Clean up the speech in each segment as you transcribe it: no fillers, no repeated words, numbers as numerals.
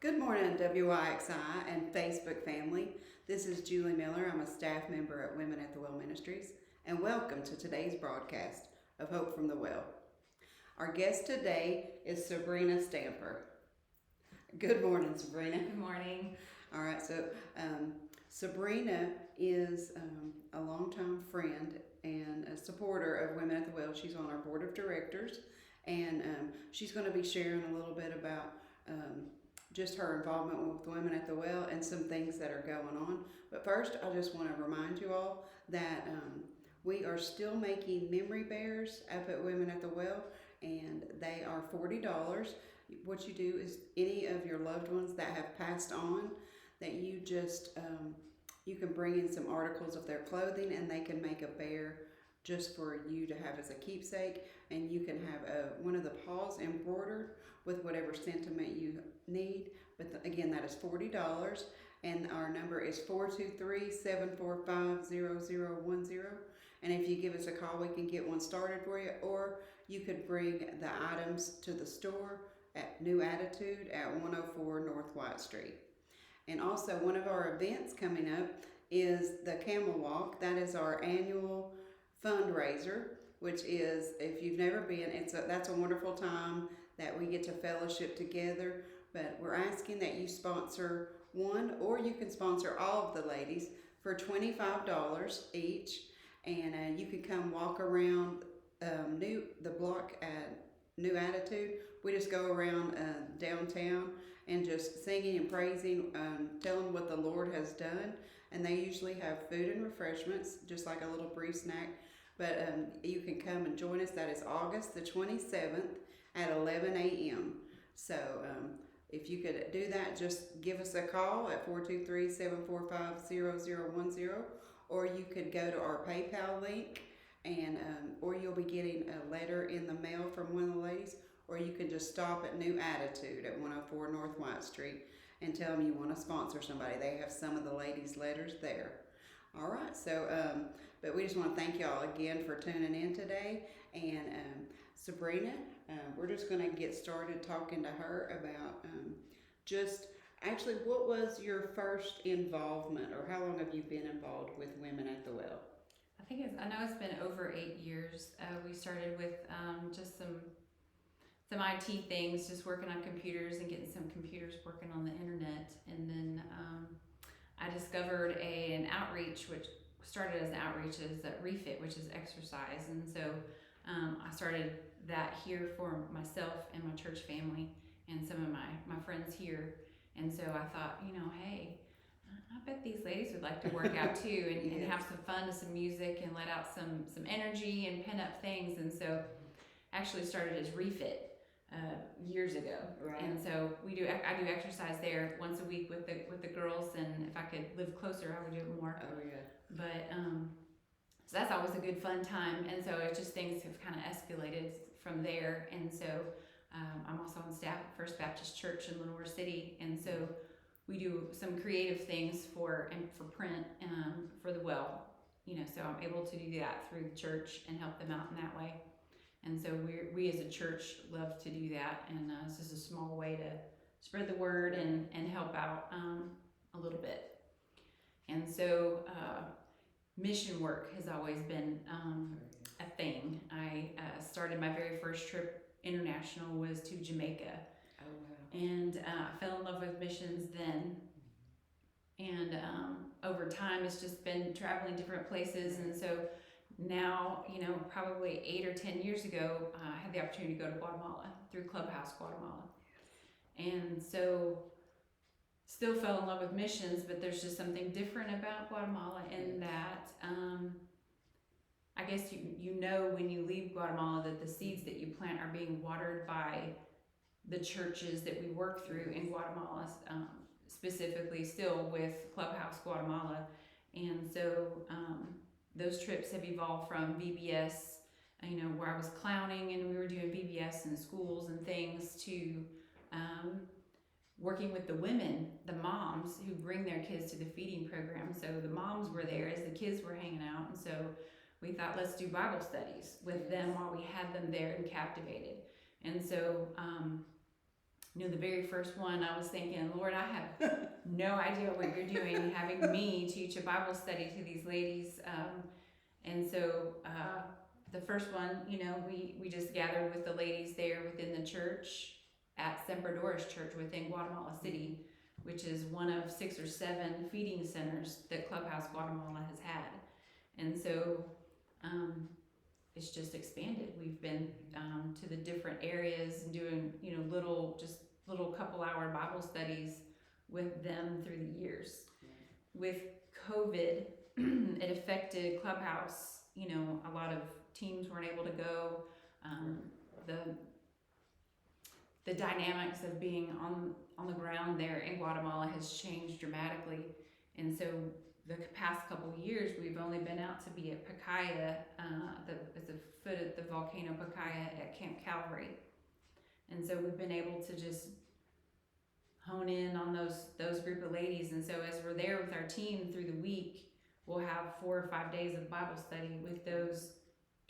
Good morning, WYXI and Facebook family. This is Julie Miller. I'm a staff member at Women at the Well Ministries, and welcome to today's broadcast of Hope from the Well. Our guest today is Sabrina Stamper. Good morning, Sabrina. Good morning. All right, so Sabrina is a longtime friend and a supporter of Women at the Well. She's on our board of directors, and she's going to be sharing a little bit about just her involvement with Women at the Well and some things that are going on. But first, I just want to remind you all that we are still making memory bears up at Women at the Well, and they are $40. What you do is any of your loved ones that have passed on, that you just you can bring in some articles of their clothing, and they can make a bear just for you to have as a keepsake, and you can have one of the paws embroidered with whatever sentiment you need. But again, that is $40, and our number is 423-745-0010. And if you give us a call, we can get one started for you, or you could bring the items to the store at New Attitude at 104 North White Street. And also, one of our events coming up is the Camel Walk. That is our annual fundraiser, which is, if you've never been, that's a wonderful time that we get to fellowship together. But we're asking that you sponsor one, or you can sponsor all of the ladies for $25 each, and you can come walk around the block at New Attitude. We just go around downtown and just singing and praising, telling what the Lord has done. And they usually have food and refreshments, just like a little brief snack. But you can come and join us. That is August the 27th at 11 a.m. So if you could do that, just give us a call at 423-745-0010, or you could go to our PayPal link, and or you'll be getting a letter in the mail from one of the ladies, or you can just stop at New Attitude at 104 North White Street and tell them you want to sponsor somebody. They have some of the ladies' letters there. All right, so but we just want to thank y'all again for tuning in today. And Sabrina, we're just going to get started talking to her about just actually, what was your first involvement, or how long have you been involved with Women at the Well? I know it's been over 8 years. We started with just some IT things, just working on computers and getting some computers working on the internet. And then I discovered an outreach, which started as an outreach as a refit, which is exercise. And so I started that here for myself and my church family and some of my friends here. And so I thought, hey, I bet these ladies would like to work out too, and, Yes. and have some fun to some music and let out some energy and pin up things. And so actually started as refit years ago. Right. And so I do exercise there once a week with the girls, and if I could live closer, I would do it more. Oh yeah. But so that's always a good fun time. And so it's just things have kind of escalated from there. And so I'm also on staff at First Baptist Church in Lenore City, and so we do some creative things for print for the well. So I'm able to do that through the church and help them out in that way. And so we as a church love to do that, and it's just a small way to spread the word and help out a little bit. And so mission work has always been a thing. I started my very first trip international was to Jamaica. Oh wow. And I fell in love with missions then. And over time, it's just been traveling different places. And so now, probably 8 or 10 years ago, I had the opportunity to go to Guatemala through Clubhouse Guatemala. And so still fell in love with missions, but there's just something different about Guatemala in that I guess you know when you leave Guatemala that the seeds that you plant are being watered by the churches that we work through in Guatemala, specifically still with Clubhouse Guatemala. And so those trips have evolved from VBS, where I was clowning and we were doing VBS in schools and things, to working with the women, the moms who bring their kids to the feeding program. So the moms were there as the kids were hanging out, and so we thought, let's do Bible studies with them while we had them there and captivated. And so the very first one, I was thinking, Lord, I have no idea what you're doing, having me teach a Bible study to these ladies. And so the first one, we just gathered with the ladies there within the church at Semperdoras Church within Guatemala City, which is one of 6 or 7 feeding centers that Clubhouse Guatemala has had. And so it's just expanded. We've been to the different areas and doing, little couple-hour Bible studies with them through the years. With COVID, it affected Clubhouse. A lot of teams weren't able to go. The dynamics of being on the ground there in Guatemala has changed dramatically, and so the past couple years we've only been out to be at Pacaya, at the foot of the volcano Pacaya at Camp Calvary, and so we've been able to just hone in on those group of ladies. And so as we're there with our team through the week, we'll have 4 or 5 days of Bible study with those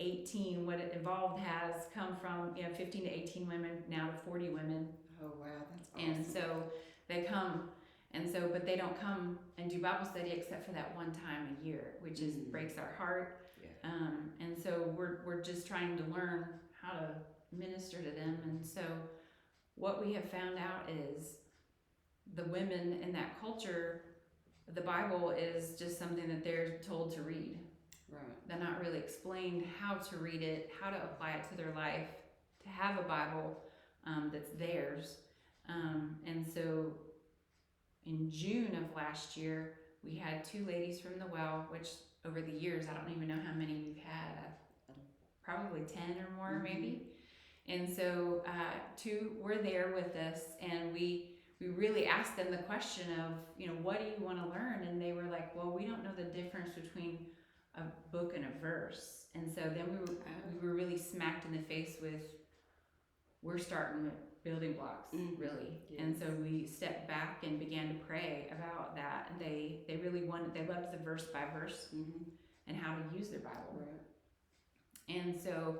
18. What it involved has come from 15 to 18 women now to 40 women. Oh wow, that's awesome. And so they come, but they don't come and do Bible study except for that one time a year, which is breaks our heart. Yeah. And so we're just trying to learn how to minister to them. And so what we have found out is the women in that culture, the Bible is just something that they're told to read. Right. They're not really explained how to read it, how to apply it to their life, to have a Bible that's theirs. And so in June of last year, we had 2 ladies from the well, which over the years, I don't even know how many we've had, probably 10 or more maybe. And so 2 were there with us, and we really asked them the question of, what do you want to learn? And they were like, well, we don't know the difference between a book and a verse. And so then we were really smacked in the face with, we're starting with building blocks, really. Yes. And so we stepped back and began to pray about that. And they really they loved the verse by verse and how to use their Bible. Right. And so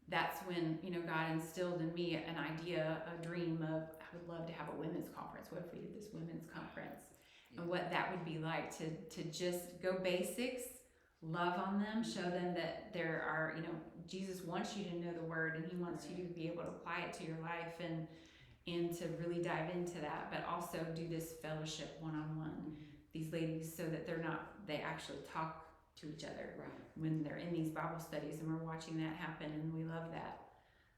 that's when, God instilled in me an idea, a dream of, I would love to have a women's conference. What if we did this women's conference? Yeah. And what that would be like to just go basics, love on them, show them that there are, Jesus wants you to know the word, and he wants you to be able to apply it to your life and to really dive into that, but also do this fellowship one-on-one, these ladies, so that they actually talk to each other when they're in these Bible studies, and we're watching that happen, and we love that.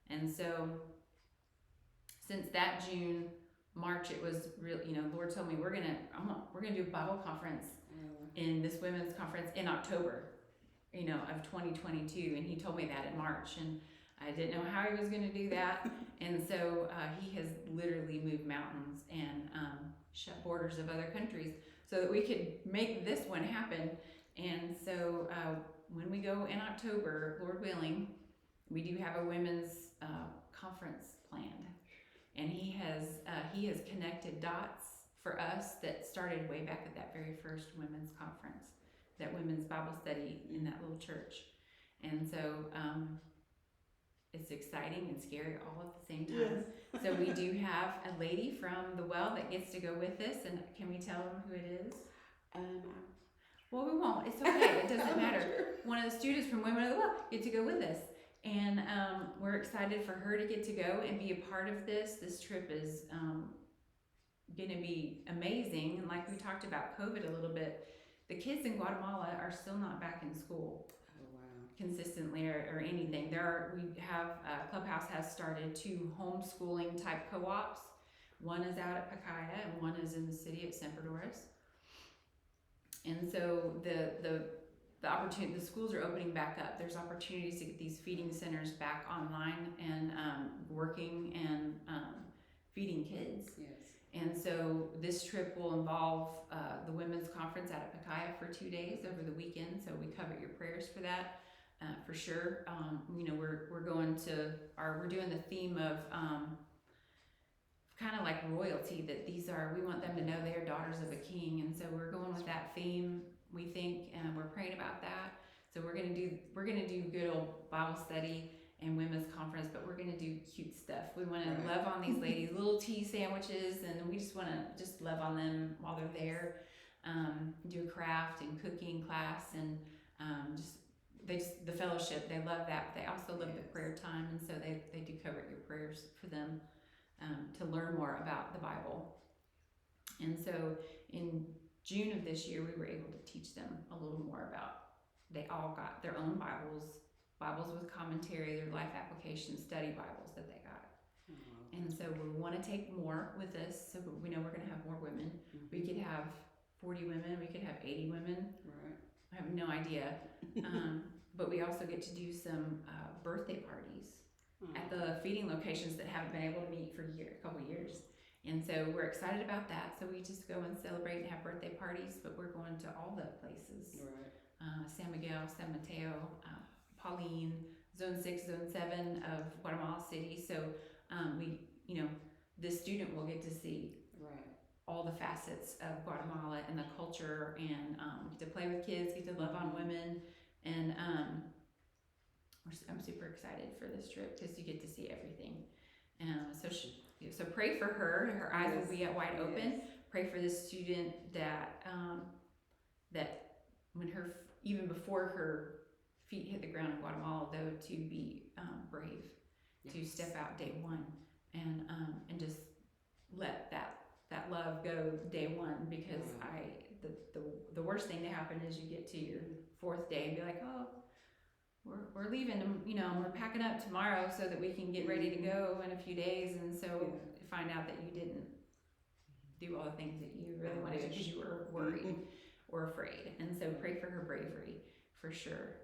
And so since that June, March, it was real, Lord told me we're gonna do a Bible conference in this women's conference in October, of 2022, and he told me that in March, and I didn't know how he was going to do that. And so he has literally moved mountains and shut borders of other countries so that we could make this one happen. And so when we go in October, Lord willing, we do have a women's conference planned, and he has connected dots for us that started way back at that very first women's conference, that women's Bible study in that little church. And so it's exciting and scary all at the same time. Yes. So we do have a lady from the well that gets to go with us, and can we tell them who it is? Well, we won't. It's okay. It doesn't matter. Sure. One of the students from Women of the Well get to go with us. And we're excited for her to get to go and be a part of this. This trip is going to be amazing. And like we talked about COVID a little bit, the kids in Guatemala are still not back in school consistently or anything. We have Clubhouse has started 2 homeschooling type co-ops. One is out at Pacaya and one is in the city of Semperdoras. And so the opportunity, the schools are opening back up. There's opportunities to get these feeding centers back online and working and feeding kids. Yes. And so this trip will involve the women's conference out at Pacaya for 2 days over the weekend. So we cover your prayers for that for sure. We're doing the theme of kind of like royalty, that we want them to know they are daughters of a king. And so we're going with that theme, we think, and we're praying about that. So we're gonna do good old Bible study and women's conference, but we're gonna do cute stuff. We want to Right. love on these ladies, little tea sandwiches, and we just want to just love on them while they're there. Do a craft and cooking class, and the fellowship. They love that. But they also love the prayer time, and so they do cover your prayers for them to learn more about the Bible. And so in June of this year, we were able to teach them a little more about. They all got their own Bibles with commentary, their life application study Bibles that they got. And so we want to take more with us. So we know we're going to have more women. We could have 40 women. We could have 80 women. Right. I have no idea. But we also get to do some birthday parties at the feeding locations that haven't been able to meet for a couple years. And so we're excited about that. So we just go and celebrate and have birthday parties, but we're going to all the places. Right. San Miguel, San Mateo, Pauline, Zone 6, Zone 7 of Guatemala City. So the student will get to see Right. all the facets of Guatemala and the culture, and get to play with kids, get to love on women, and I'm super excited for this trip because you get to see everything. So pray for her. Her eyes will be wide open. Yes. Pray for this student that when even before her feet hit the ground in Guatemala, though, to be brave, to step out day one, and just let that love go day one, because the worst thing to happen is you get to your fourth day and be like, oh, we're leaving, we're packing up tomorrow so that we can get ready to go in a few days, and so find out that you didn't do all the things that you really wanted to because you were worried or afraid. And so pray for her bravery, for sure.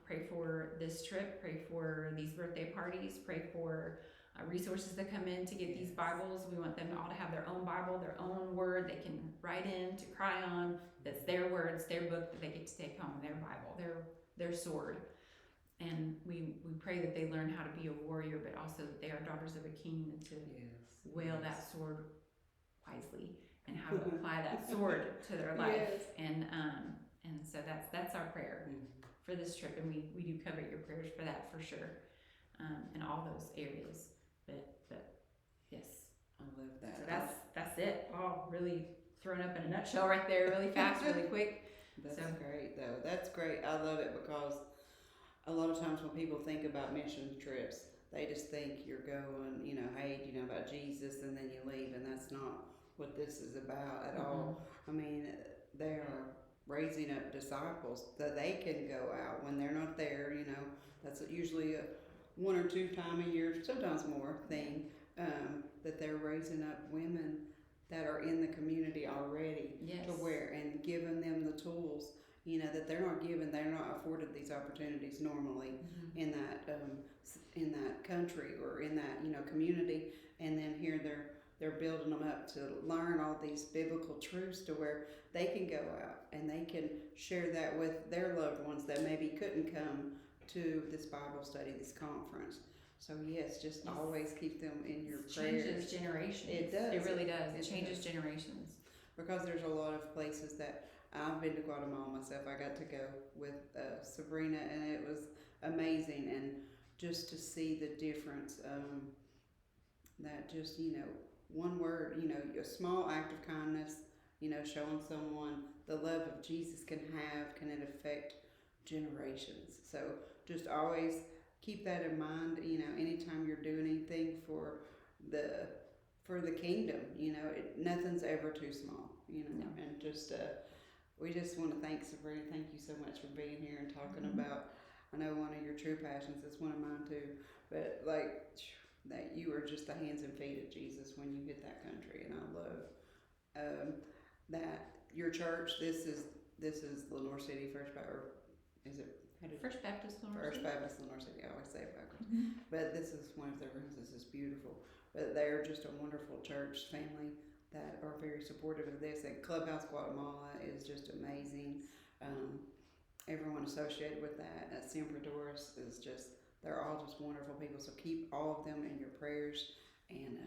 Pray for this trip, pray for these birthday parties, pray for resources that come in to get these Bibles. We want them all to have their own Bible, their own word they can write in, to cry on. That's their words, their book that they get to take home, their Bible, their sword. And we pray that they learn how to be a warrior, but also that they are daughters of a king, and to wield that sword wisely, and how to apply that sword to their life. And so that's our prayer for this trip, and we do covet your prayers for that, for sure, in all those areas. But yes, I love that. So that's it. All really thrown up in a nutshell right there, really fast, really quick. That's great, though. That's great. I love it because a lot of times when people think about mission trips, they just think you're going, hey, do you know about Jesus, and then you leave, and that's not what this is about at all. I mean, they are raising up disciples that they can go out when they're not there. That's usually a 1 or 2 time a year, sometimes more thing, that they're raising up women that are in the community already, to where, and giving them the tools, that they're not afforded these opportunities normally in that country or in that community, and then here they're building them up to learn all these biblical truths, to where they can go out and they can share that with their loved ones that maybe couldn't come to this Bible study, this conference. So yes, just always keep them in your prayers. It changes generations. It does. It really does. It changes generations. Because there's a lot of places that I've been to Guatemala myself. I got to go with Sabrina, and it was amazing. And just to see the difference, that just, one word, a small act of kindness, showing someone the love of Jesus can it affect generations. So just always keep that in mind, anytime you're doing anything for the kingdom, nothing's ever too small, No. And just, we just want to thank Sabrina. Thank you so much for being here and talking about, I know one of your true passions is one of mine too, but that you are just the hands and feet of Jesus when you hit that country. And I love that your church, this is Lenore City First Baptist, or is it? First Baptist Lenore City. First Baptist Lenore City. I always say it backwards. But this is one of their rooms. This is beautiful. But they're just a wonderful church family that are very supportive of this. And Clubhouse Guatemala is just amazing. Everyone associated with that at Siempre Doris is just, they're all just wonderful people. So keep all of them in your prayers. And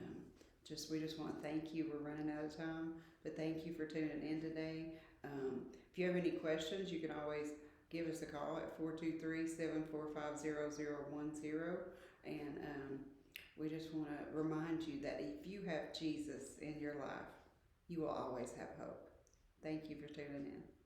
we just want to thank you. We're running out of time, but thank you for tuning in today. If you have any questions, you can always give us a call at 423-745-0010. And We just want to remind you that if you have Jesus in your life, you will always have hope. Thank you for tuning in.